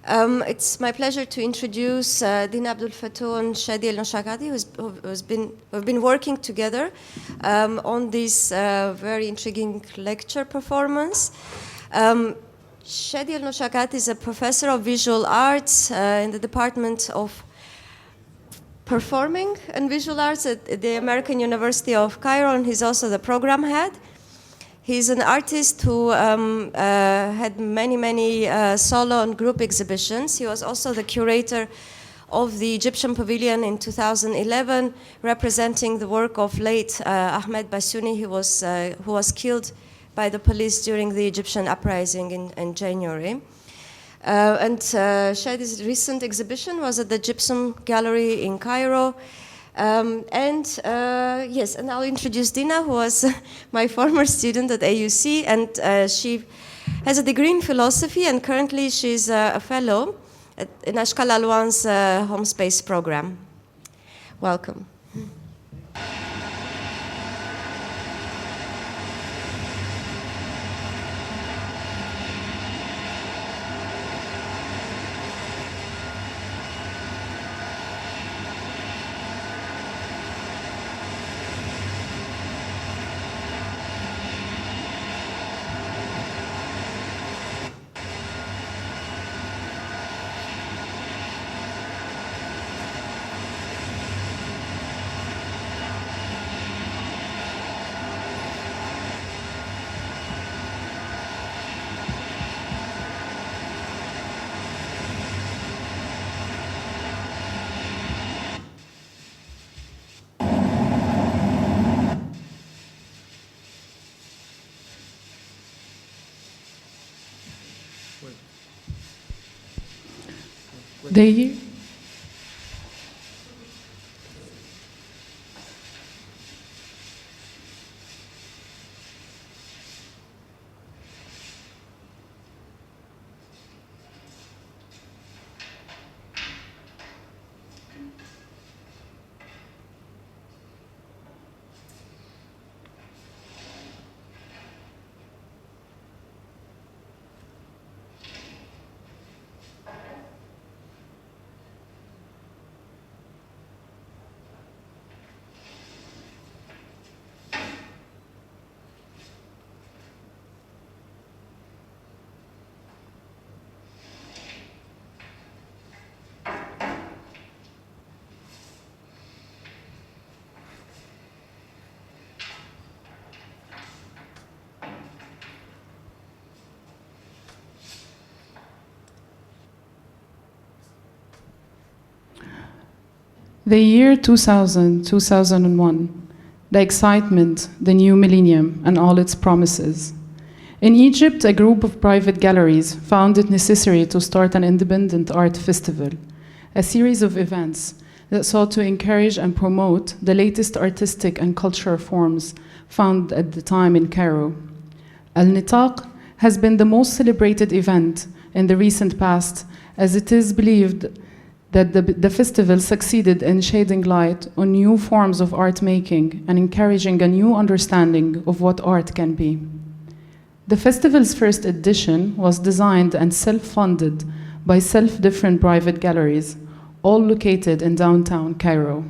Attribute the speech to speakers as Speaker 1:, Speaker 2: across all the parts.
Speaker 1: It's my pleasure to introduce Dina Abdul Fattah and Shady Noshokaty, who've been working together on this very intriguing lecture performance. Shady Noshokaty is a professor of visual arts in the Department of Performing and Visual Arts at the American University of Cairo, and he's also the program head. He's an artist who had many solo and group exhibitions. He was also the curator of the Egyptian Pavilion in 2011, representing the work of late Ahmed Bassouni, who was killed by the police during the Egyptian uprising in January. Shady's recent exhibition was at the Gypsum Gallery in Cairo. Yes, and I'll introduce Dina, who was my former student at AUC, and she has a degree in philosophy, and currently she's a fellow in Ashkal Alwan's home space program. Welcome.
Speaker 2: The year 2000, 2001, the excitement, the new millennium, and all its promises. In Egypt, a group of private galleries found it necessary to start an independent art festival, a series of events that sought to encourage and promote the latest artistic and cultural forms found at the time in Cairo. AL-Nitaq has been the most celebrated event in the recent past, as it is believed that the festival succeeded in shedding light on new forms of art making and encouraging a new understanding of what art can be. The festival's first edition was designed and self-funded by self-different private galleries, all located in downtown Cairo.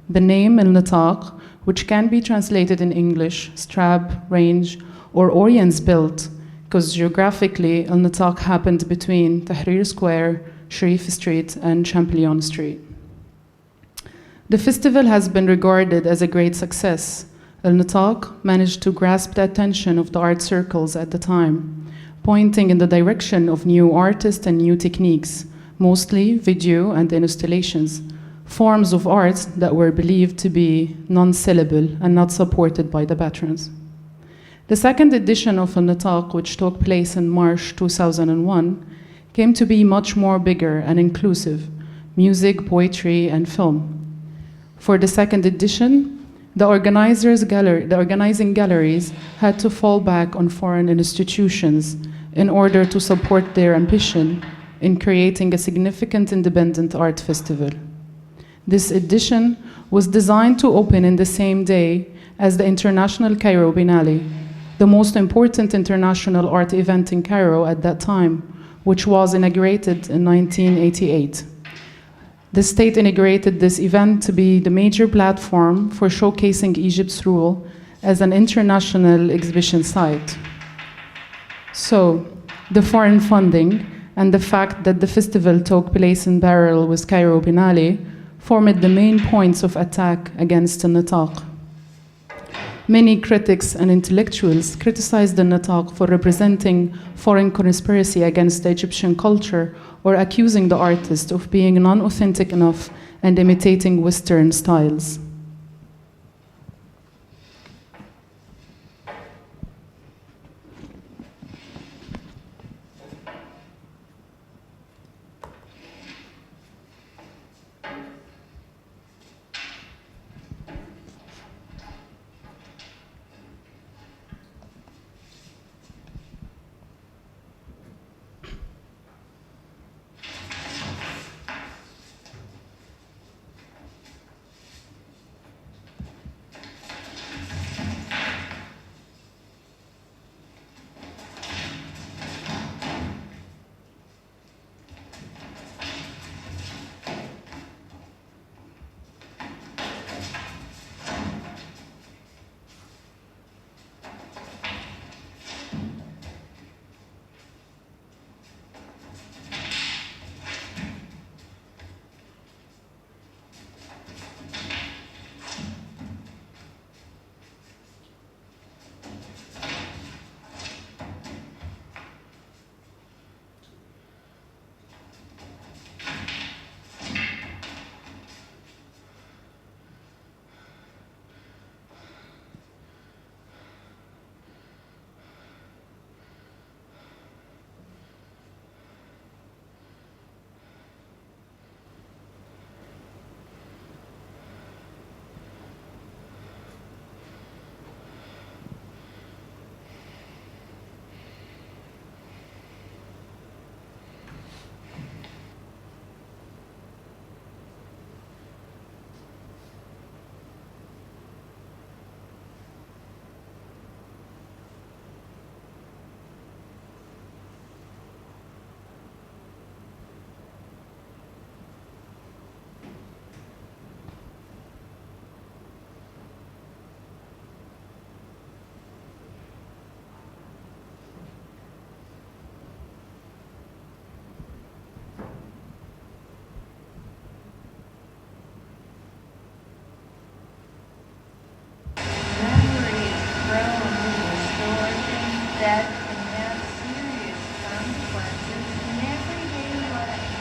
Speaker 2: The name Al-Nitaq, which can be translated in English, strap, range, or Orion's belt, because geographically Al-Nitaq happened between Tahrir Square, Sharif Street, and Champollion Street. The festival has been regarded as a great success. Al-Nitaq managed to grasp the attention of the art circles at the time, pointing in the direction of new artists and new techniques, mostly video and installations, forms of art that were believed to be non-sellable and not supported by the patrons. The second edition of Al-Nitaq, which took place in March 2001, came to be much more bigger and inclusive: music, poetry, and film. For the second edition, the organizing galleries had to fall back on foreign institutions in order to support their ambition in creating a significant independent art festival. This edition was designed to open in the same day as the International Cairo Biennale, the most important international art event in Cairo at that time, which was inaugurated in 1988. The state integrated this event to be the major platform for showcasing Egypt's role as an international exhibition site. So, the foreign funding and the fact that the festival took place in parallel with Cairo Biennale formed the main points of attack against Al-Nitaq. Many critics and intellectuals criticized Al-Nitaq for representing foreign conspiracy against the Egyptian culture or accusing the artist of being non-authentic enough and imitating Western styles.
Speaker 3: that can have serious consequences in everyday life.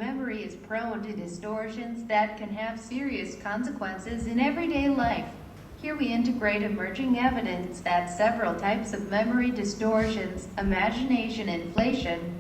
Speaker 3: Memory is prone to distortions that can have serious consequences in everyday life. Here we integrate emerging evidence that several types of memory distortions, imagination inflation,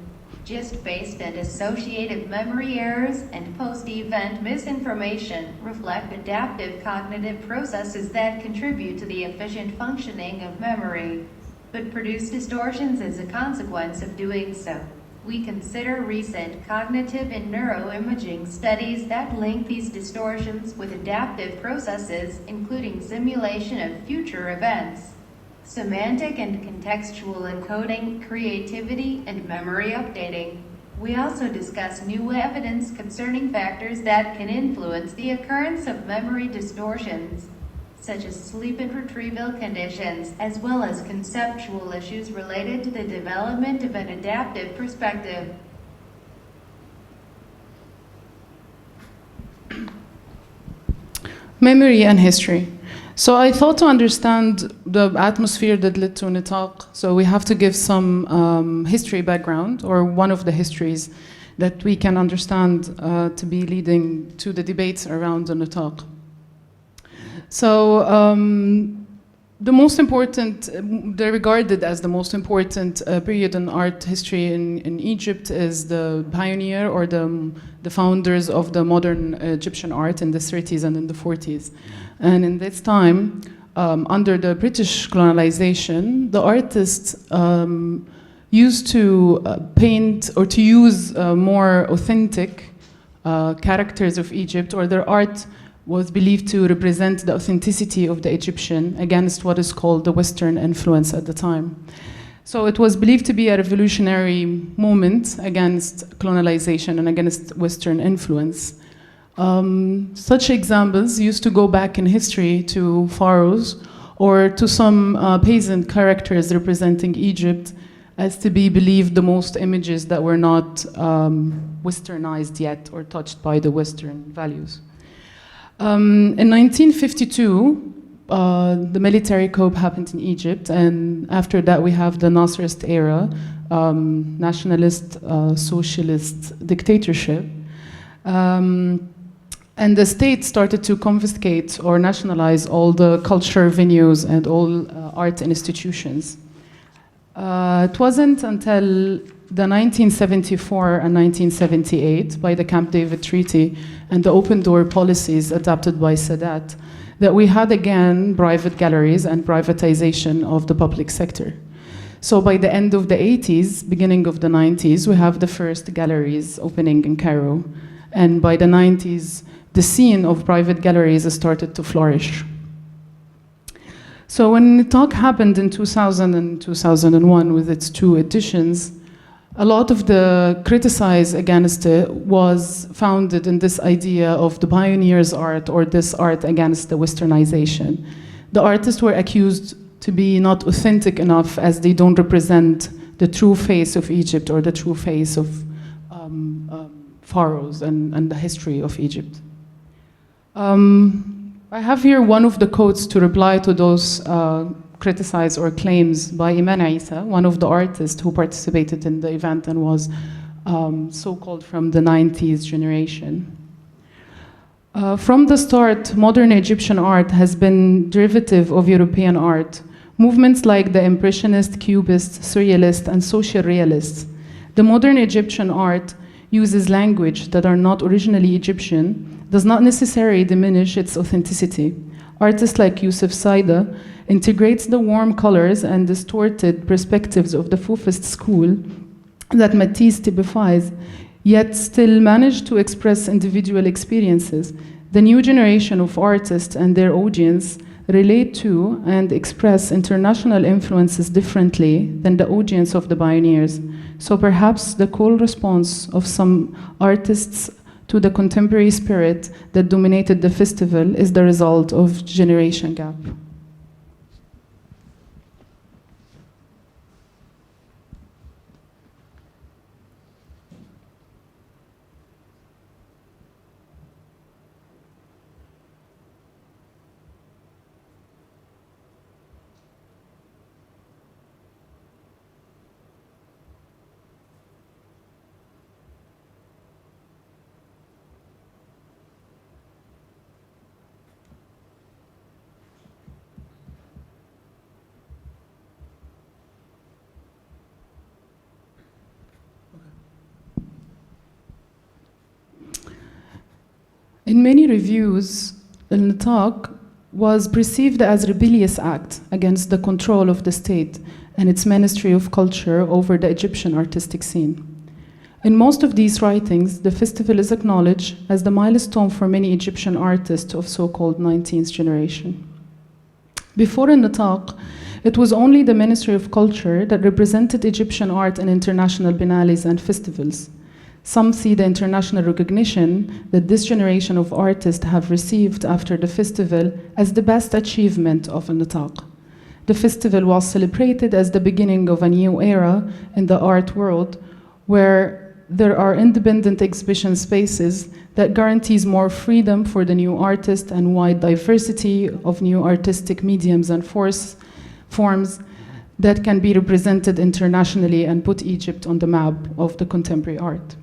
Speaker 3: gist-based and associative memory errors, and post-event misinformation reflect adaptive cognitive processes that contribute to the efficient functioning of memory, but produce distortions as a consequence of doing so. We consider recent cognitive and neuroimaging studies that link these distortions with adaptive processes, including simulation of future events, semantic and contextual encoding, creativity, and memory updating. We also discuss new evidence concerning factors that can influence the occurrence of memory distortions, such as sleep and retrieval conditions, as well as conceptual issues related to the development of an adaptive perspective.
Speaker 2: Memory and history. So I thought to understand the atmosphere that led to Nitaq, so we have to give some history background, or one of the histories that we can understand to be leading to the debates around the Nitaq. So the most important, they're regarded as the most important period in art history in Egypt is the pioneer or the founders of the modern Egyptian art in the 30s and in the 40s. And in this time, under the British colonization, the artists used to paint or to use more authentic characters of Egypt, or their art was believed to represent the authenticity of the Egyptian against what is called the Western influence at the time. So it was believed to be a revolutionary moment against colonization and against Western influence. Such examples used to go back in history to pharaohs or to some peasant characters representing Egypt as to be believed the most images that were not Westernized yet or touched by the Western values. In 1952, the military coup happened in Egypt, and after that we have the Nasserist era, nationalist, socialist dictatorship. And the state started to confiscate or nationalize all the culture venues and all art institutions. It wasn't until the 1974 and 1978, by the Camp David Treaty and the open door policies adopted by Sadat, that we had again private galleries and privatization of the public sector. So by the end of the 80s, beginning of the 90s, we have the first galleries opening in Cairo. And by the 90s, the scene of private galleries started to flourish. So when Nitaq happened in 2000 and 2001 with its two editions, a lot of the criticize against it was founded in this idea of the pioneer's art, or this art against the westernization. The artists were accused to be not authentic enough as they don't represent the true face of Egypt or the true face of pharaohs and the history of Egypt. I have here one of the quotes to reply to those criticize or claims by Iman Isa, one of the artists who participated in the event and was so-called from the 90s generation. From the start, modern Egyptian art has been derivative of European art. Movements like the Impressionist, Cubist, Surrealist, and Social Realists. The modern Egyptian art uses language that are not originally Egyptian, does not necessarily diminish its authenticity. Artists like Yusuf Saida integrates the warm colors and distorted perspectives of the Fufist school that Matisse typifies, yet still manage to express individual experiences. The new generation of artists and their audience relate to and express international influences differently than the audience of the pioneers. So perhaps the cold response of some artists to the contemporary spirit that dominated the festival is the result of generation gap. In many reviews, Al-Nitaq was perceived as a rebellious act against the control of the state and its Ministry of Culture over the Egyptian artistic scene. In most of these writings, the festival is acknowledged as the milestone for many Egyptian artists of so-called 19th generation. Before A.L-Nitaq, it was only the Ministry of Culture that represented Egyptian art in international biennales and festivals. Some see the international recognition that this generation of artists have received after the festival as the best achievement of A.L-Nitaq. The festival was celebrated as the beginning of a new era in the art world, where there are independent exhibition spaces that guarantees more freedom for the new artist and wide diversity of new artistic mediums and forms that can be represented internationally and put Egypt on the map of the contemporary art.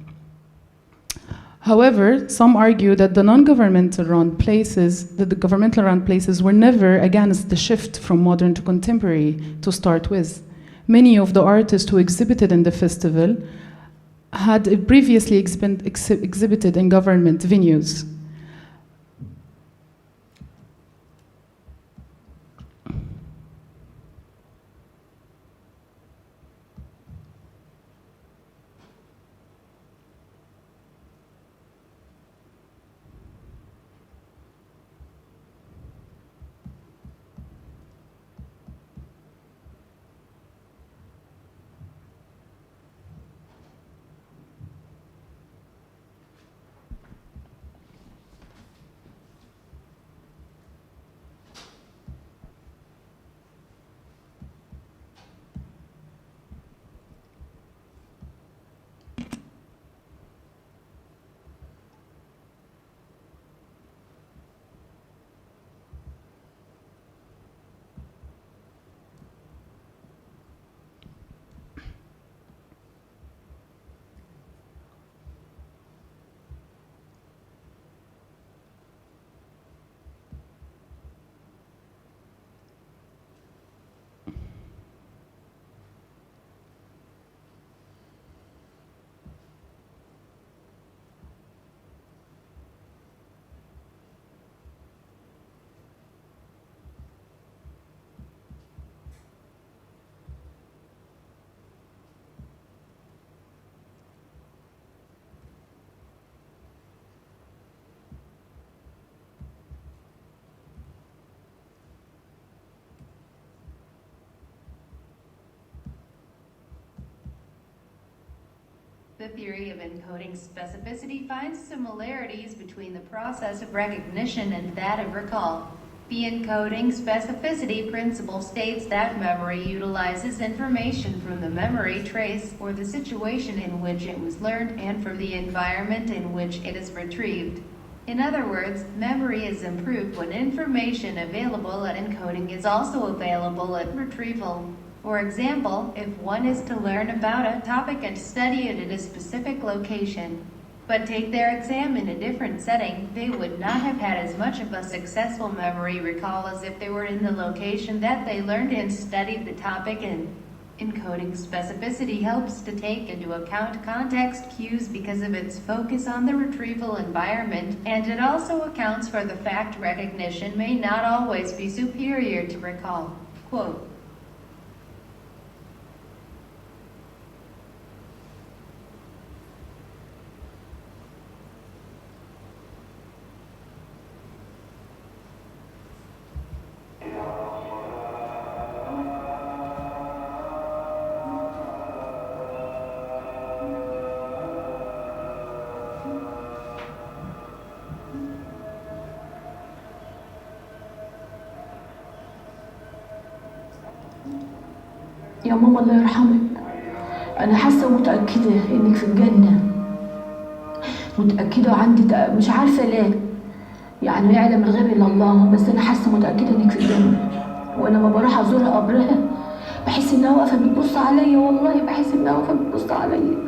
Speaker 2: However, some argue that the governmental run places were never against the shift from modern to contemporary to start with. Many of the artists who exhibited in the festival had previously exhibited in government venues.
Speaker 3: The theory of encoding specificity finds similarities between the process of recognition and that of recall. The encoding specificity principle states that memory utilizes information from the memory trace or the situation in which it was learned and from the environment in which it is retrieved. In other words, memory is improved when information available at encoding is also available at retrieval. For example, if one is to learn about a topic and study it at a specific location, but take their exam in a different setting, they would not have had as much of a successful memory recall as if they were in the location that they learned and studied the topic in. Encoding specificity helps to take into account context cues because of its focus on the retrieval environment, and it also accounts for the fact recognition may not always be superior to recall. Quote,
Speaker 4: يا ماما الله يرحمك، أنا حاسة ومتأكدة إنك في الجنة، متأكدة وعندي مش عارفة ليه، يعني يعلم الغيب إلا الله، بس أنا حاسة متأكدة إنك في الجنة، وأنا ما بروح أزورها قبرها بحس إنها واقفة بتبص عليا، والله بحس إنها واقفة بتبص عليا.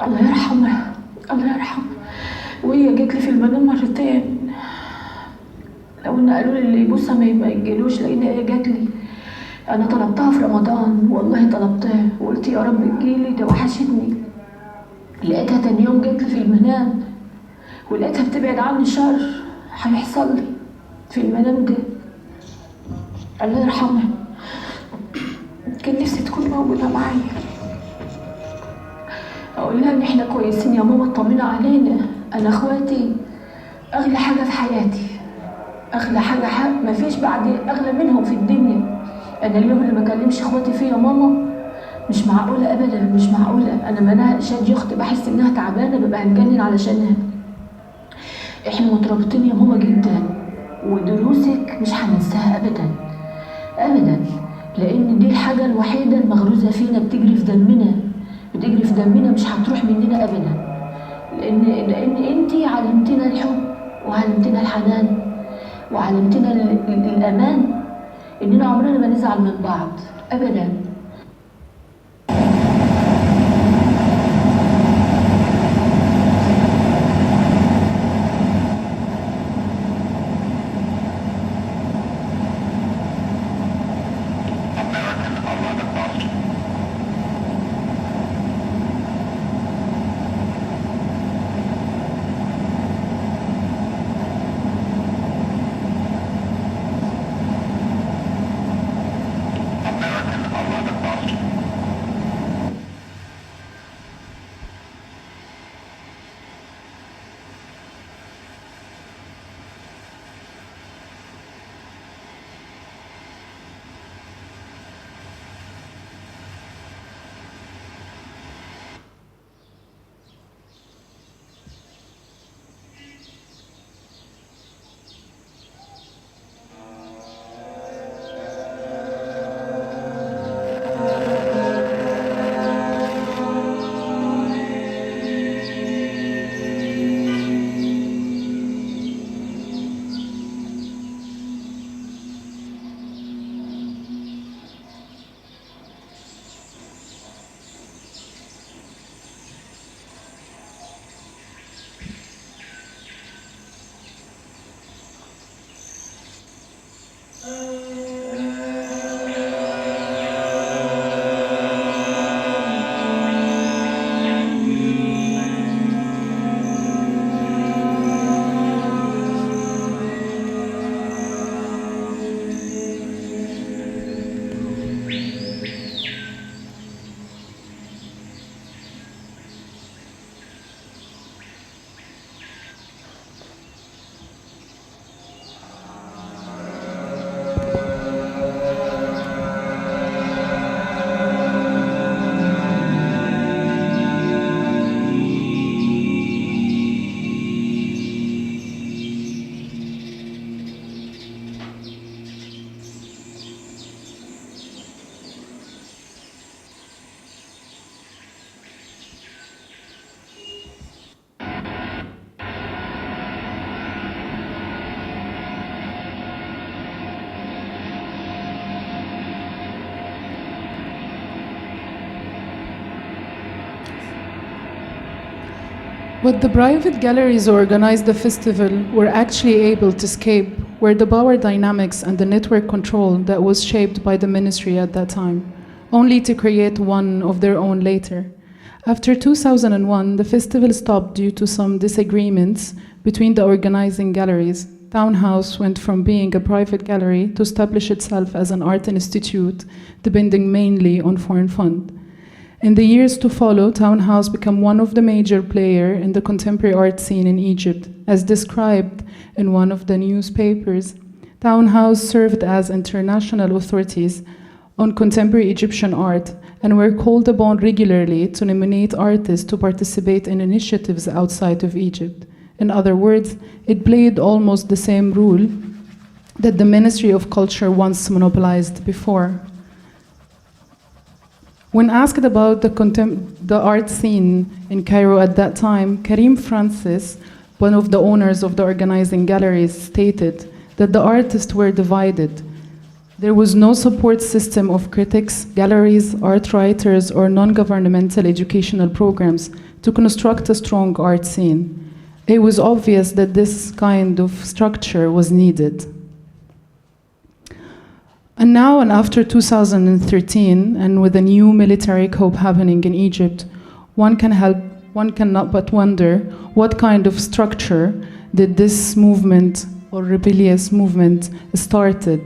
Speaker 4: الله يرحمها، الله يرحمها. وهي جت لي في المنام مرتين، لو إن قالوا لي اللي يبصها ما يجيلوش، لأن هي جت لي. أنا طلبتها في رمضان، والله طلبتها وقلت يا رب تجيلي، ده وحشتني. لقيتها تاني يوم جت لي في المنام، ولقيتها بتبعد عني شر هيحصل لي في المنام ده. الله يرحمها، كان نفسي تكون موجودة معايا. اقول لها ان احنا كويسين يا ماما، اطمني علينا، انا اخواتي اغلى حاجه في حياتي، اغلى حاجه مفيش بعد اغلى منهم في الدنيا. انا اليوم اللي ما اكلمش اخواتي فيه يا ماما مش معقوله ابدا، مش معقوله. انا منى شادي اختي بحس انها تعبانه ببقى هنجنن علشانها. احنا مترابطين يا ماما جدا، ودروسك مش هننساها ابدا ابدا، لان دي الحاجه الوحيده المغروزه فينا، بتجري في دمنا، بتجري في دمنا، مش هتروح مننا ابدا. لان انتي علمتنا الحب وعلمتنا الحنان وعلمتنا الامان، اننا عمرنا ما نزعل من بعض ابدا.
Speaker 2: But the private galleries who organized the festival were actually able to escape were the power dynamics and the network control that was shaped by the ministry at that time, only to create one of their own later. After 2001, the festival stopped due to some disagreements between the organizing galleries. Townhouse went from being a private gallery to establish itself as an art institute, depending mainly on foreign fund. In the years to follow, Townhouse became one of the major players in the contemporary art scene in Egypt. As described in one of the newspapers, Townhouse served as international authorities on contemporary Egyptian art and were called upon regularly to nominate artists to participate in initiatives outside of Egypt. In other words, it played almost the same role that the Ministry of Culture once monopolized before. When asked about the art scene in Cairo at that time, Karim Francis, one of the owners of the organizing galleries, stated that the artists were divided. There was no support system of critics, galleries, art writers, or non-governmental educational programs to construct a strong art scene. It was obvious that this kind of structure was needed. And now, and after 2013, and with a new military coup happening in Egypt, one cannot but wonder what kind of structure did this movement or rebellious movement started.